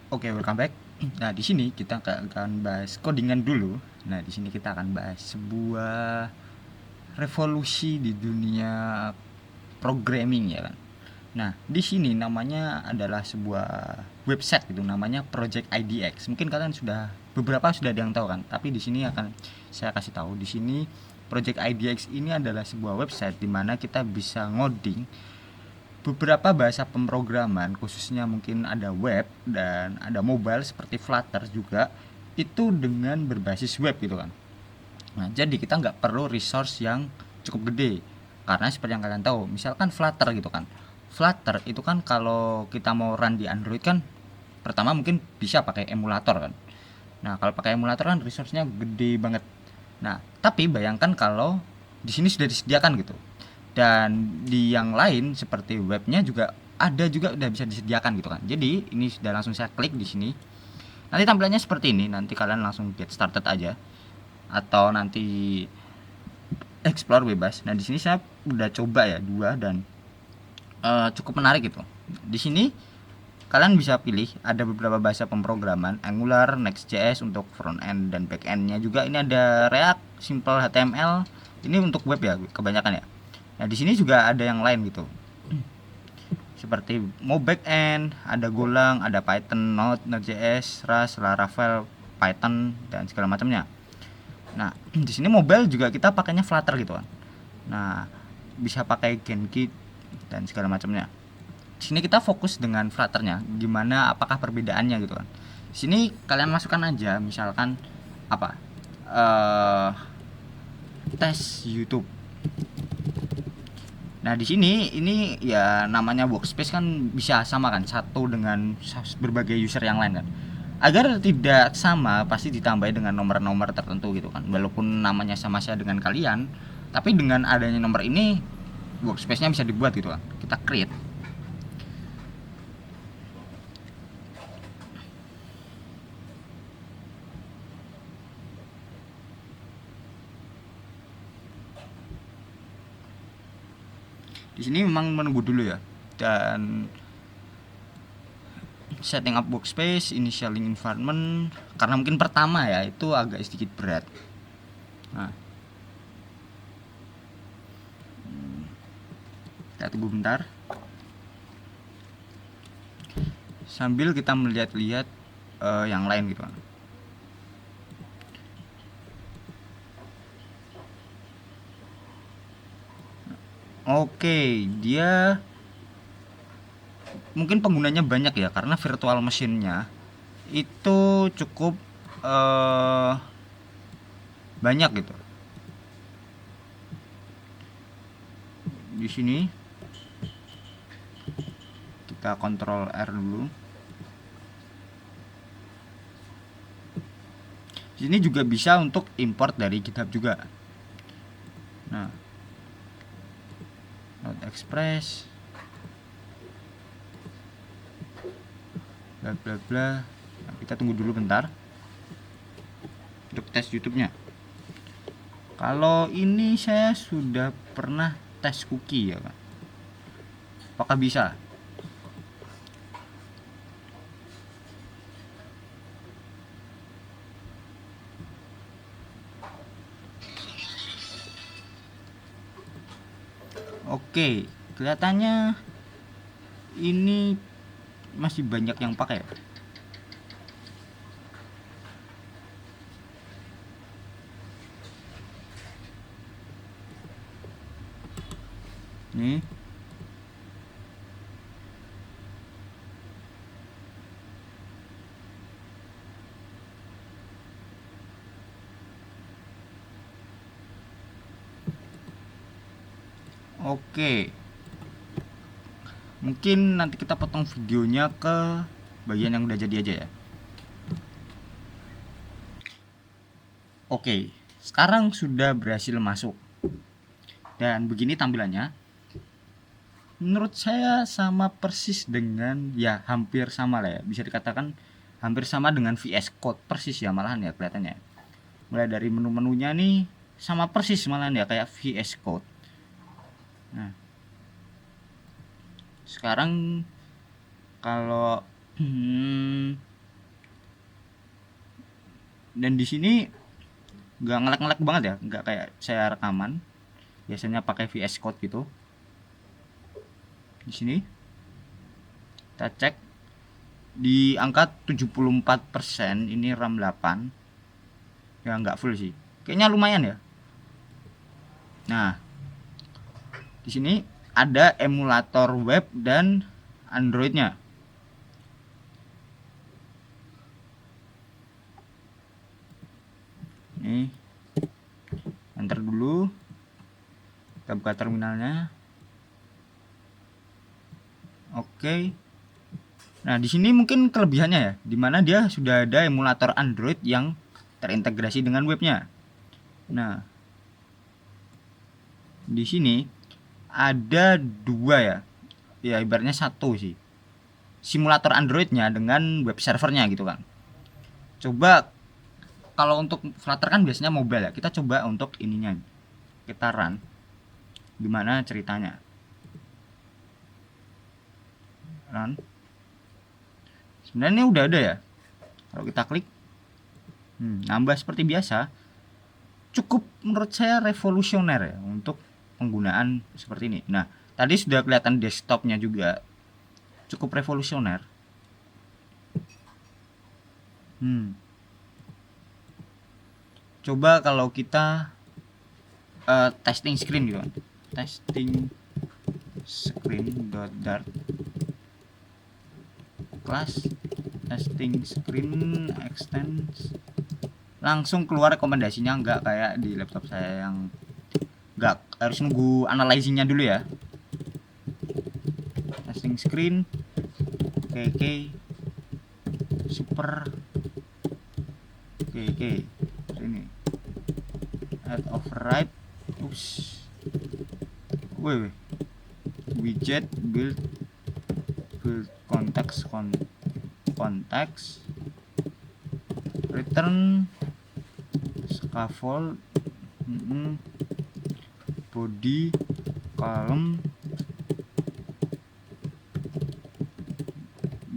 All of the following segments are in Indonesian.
Oke, welcome back. Nah, di sini kita akan bahas codingan dulu. Nah, di sini kita akan bahas sebuah revolusi di dunia programming ya kan. Nah, di sini namanya adalah sebuah website gitu, namanya Project IDX. Mungkin kalian sudah ada yang tahu kan, tapi di sini akan saya kasih tahu. Di sini Project IDX ini adalah sebuah website di mana kita bisa ngoding beberapa bahasa pemrograman, khususnya mungkin ada web dan ada mobile seperti Flutter juga, itu dengan berbasis web gitu kan. Nah, jadi kita nggak perlu resource yang cukup gede, karena seperti yang kalian tahu, misalkan Flutter gitu kan. Flutter itu kan kalau kita mau run di Android kan, pertama mungkin bisa pakai emulator kan. Nah, kalau pakai emulator kan resource-nya gede banget. Nah, tapi bayangkan kalau di sini sudah disediakan gitu. Dan di yang lain seperti webnya juga ada, juga udah bisa disediakan gitu kan. Jadi ini sudah langsung saya klik di sini. Nanti tampilannya seperti ini. Nanti kalian langsung get started aja atau nanti explore bebas. Nah, di sini saya udah coba ya dua dan cukup menarik gitu. Di sini kalian bisa pilih ada beberapa bahasa pemrograman, Angular, Next.js untuk front end dan back endnya juga. Ini ada React, Simple HTML. Ini untuk web ya kebanyakan ya. Nah, di sini juga ada yang lain gitu. Seperti mau back end, ada Golang, ada Python, Node, Node.js, Rust, Laravel, Python dan segala macamnya. Nah, di sini mobile juga kita pakainya Flutter gitu kan. Nah, bisa pakai Genkit dan segala macamnya. Di sini kita fokus dengan Flutternya, gimana apakah perbedaannya gitu kan. Di sini kalian masukkan aja misalkan apa? eh Tes YouTube. Nah, di sini ini ya namanya workspace kan bisa sama kan satu dengan berbagai user yang lain kan. Agar tidak sama pasti ditambahi dengan nomor-nomor tertentu gitu kan. Walaupun namanya sama saja dengan kalian, tapi dengan adanya nomor ini workspace-nya bisa dibuat gitu kan. Kita create. Di sini memang menunggu dulu ya. Dan setting up workspace, initialing environment, karena mungkin pertama ya itu agak sedikit berat. Nah, kita tunggu bentar sambil kita melihat-lihat yang lain gitu kan. Oke, dia mungkin penggunanya banyak ya karena virtual machine-nya itu cukup eh, banyak gitu. Di sini kita kontrol R dulu. Di sini juga bisa untuk import dari GitHub juga. Nah, Node Express, bla bla bla. Nah, kita tunggu dulu bentar untuk tes YouTube-nya. Kalau ini saya sudah pernah tes cookie ya kan. Apakah bisa? Oke, kelihatannya ini masih banyak yang pakai. Nih. Oke. Mungkin nanti kita potong videonya ke bagian yang udah jadi aja ya. Oke, sekarang sudah berhasil masuk. Dan begini tampilannya. Menurut saya sama persis dengan ya hampir sama lah ya. Bisa dikatakan hampir sama dengan VS Code persis ya malahan ya kelihatannya. Mulai dari menu-menunya nih sama persis malahan ya kayak VS Code. Nah, sekarang kalau Dan di sini nggak ngelek-ngelek banget ya, nggak kayak saya rekaman biasanya pakai VS Code gitu. Di sini kita cek di angka 74%, ini RAM 8 ya, nggak full sih, kayaknya lumayan ya. Nah, di sini ada emulator web dan Androidnya. Nih, enter dulu, kita buka terminalnya. Oke. Nah, di sini mungkin kelebihannya ya, dimana dia sudah ada emulator Android yang terintegrasi dengan webnya. Nah, di sini ada dua ya, ya ibaratnya satu sih, simulator Androidnya dengan web servernya gitu kan. Coba kalau untuk Flutter kan biasanya mobile ya, kita coba untuk ininya, kita run gimana ceritanya. Run, sebenarnya udah ada ya, kalau kita klik nambah seperti biasa. Cukup menurut saya revolusioner ya untuk penggunaan seperti ini. Nah, tadi sudah kelihatan desktopnya juga cukup revolusioner. Coba kalau kita testing screen gitu kan, testing screen.dart class testing screen extends, langsung keluar rekomendasinya, nggak kayak di laptop saya yang nggak harus nunggu analyzingnya dulu ya. Testing screen oke super oke ini add override, wih widget build context return scaffold body column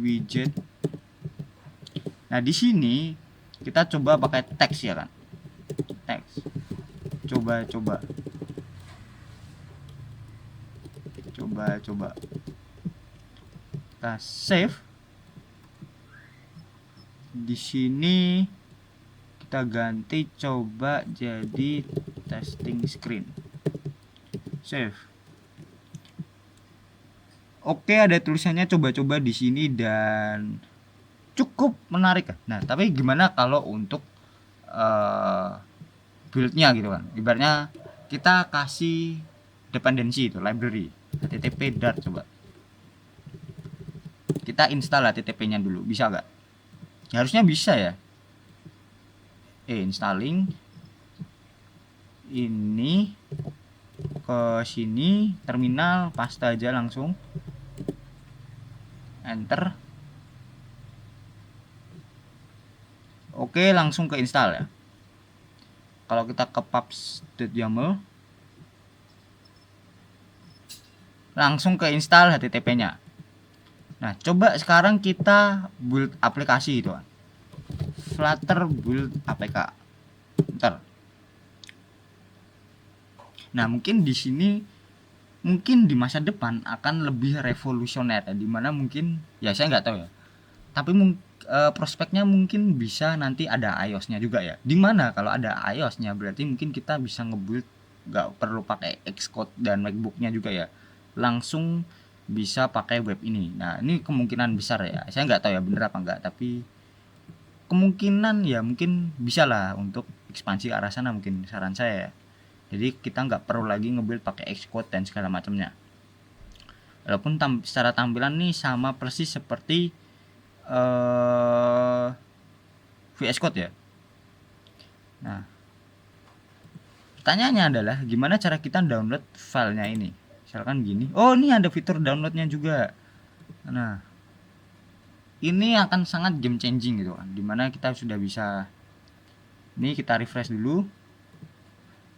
widget. Nah, di sini kita coba pakai teks ya kan, teks. Coba kita save. Di sini kita ganti, coba jadi testing screen, save. Oke, ada tulisannya coba-coba di sini dan cukup menarik. Nah, tapi gimana kalau untuk buildnya gitu kan, ibaratnya kita kasih dependensi itu library http dart, coba kita install http nya dulu, bisa nggak? Ya, harusnya bisa ya. Installing ini ke sini, terminal paste aja langsung, enter. Oke, langsung ke install ya. Kalau kita ke pubs.yaml, langsung ke install http-nya. Nah, coba sekarang kita build aplikasi itu kan, Flutter build APK. Bentar. Nah, mungkin di sini mungkin di masa depan akan lebih revolusioner ya, dimana mungkin ya saya nggak tahu ya, tapi prospeknya mungkin bisa nanti ada iOS-nya juga ya, dimana kalau ada iOS-nya berarti mungkin kita bisa ngebuild nggak perlu pakai Xcode dan MacBook-nya juga ya, langsung bisa pakai web ini. Nah, ini kemungkinan besar ya, saya nggak tahu ya bener apa enggak, tapi kemungkinan ya mungkin bisa lah untuk ekspansi ke arah sana, mungkin saran saya ya. Jadi kita nggak perlu lagi ngebuild pakai Xcode dan segala macamnya. Walaupun secara tampilan nih sama persis seperti VS Code ya. Nah, pertanyaannya adalah gimana cara kita download filenya ini. Misalkan gini, oh ini ada fitur downloadnya juga. Nah, ini akan sangat game changing gitu kan, dimana kita sudah bisa, ini kita refresh dulu,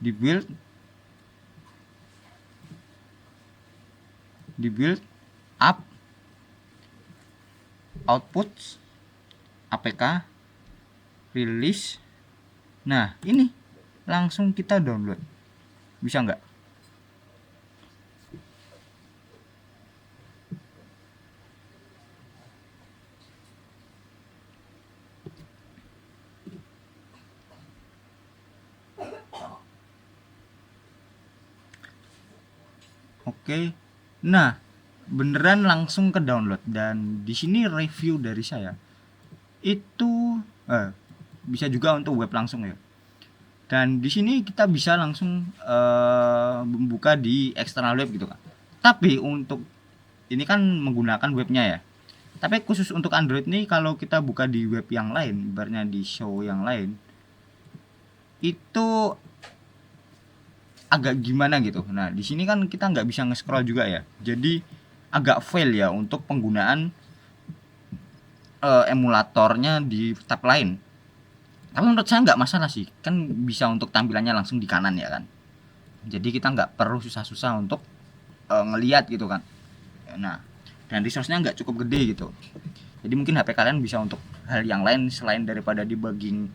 di build up output APK release Nah, ini langsung kita download. Bisa nggak? Oke. Nah, beneran langsung ke download, dan di sini review dari saya itu bisa juga untuk web langsung ya. Dan di sini kita bisa langsung membuka di external web gitu kan. Tapi untuk ini kan menggunakan webnya ya. Tapi khusus untuk Android nih, kalau kita buka di web yang lain, ibaratnya di show yang lain, itu agak gimana gitu. Nah, di sini kan kita nggak bisa nge-scroll juga ya. Jadi agak fail ya untuk penggunaan emulatornya di tab lain. Tapi menurut saya nggak masalah sih, kan bisa untuk tampilannya langsung di kanan ya kan. Jadi kita nggak perlu susah-susah untuk ngelihat gitu kan. Nah, dan resource-nya nggak cukup gede gitu. Jadi mungkin HP kalian bisa untuk hal yang lain selain daripada debugging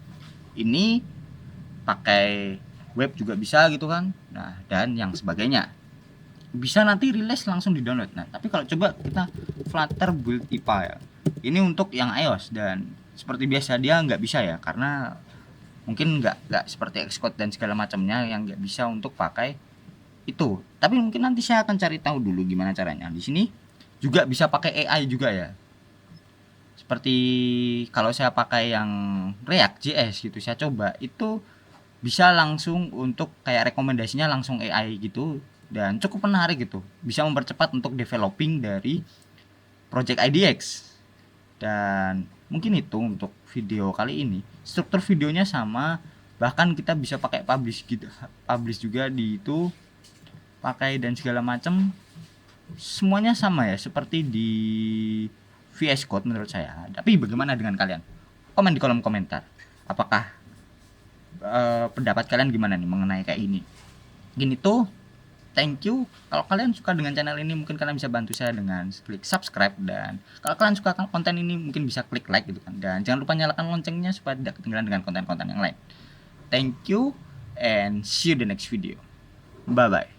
ini, pakai web juga bisa gitu kan. Nah, dan yang sebagainya. Bisa nanti rilis langsung di download. Nah, tapi kalau coba kita Flutter build IPA ya. Ini untuk yang iOS, dan seperti biasa dia nggak bisa ya, karena mungkin nggak seperti Xcode dan segala macamnya yang nggak bisa untuk pakai itu. Tapi mungkin nanti saya akan cari tahu dulu gimana caranya. Di sini juga bisa pakai AI juga ya. Seperti kalau saya pakai yang React JS gitu, saya coba itu bisa langsung untuk kayak rekomendasinya langsung AI gitu, dan cukup menarik gitu. Bisa mempercepat untuk developing dari project IDX. Dan mungkin itu untuk video kali ini. Struktur videonya sama, bahkan kita bisa pakai publish gitu, publish juga di itu, pakai dan segala macam. Semuanya sama ya seperti di VS Code menurut saya. Tapi bagaimana dengan kalian? Komen di kolom komentar. Apakah pendapat kalian gimana nih mengenai kayak ini? Gini tuh, thank you. Kalau kalian suka dengan channel ini, mungkin kalian bisa bantu saya dengan klik subscribe, dan kalau kalian suka konten ini mungkin bisa klik like gitu kan. Dan jangan lupa nyalakan loncengnya supaya tidak ketinggalan dengan konten-konten yang lain. Thank you and see you the next video. Bye bye.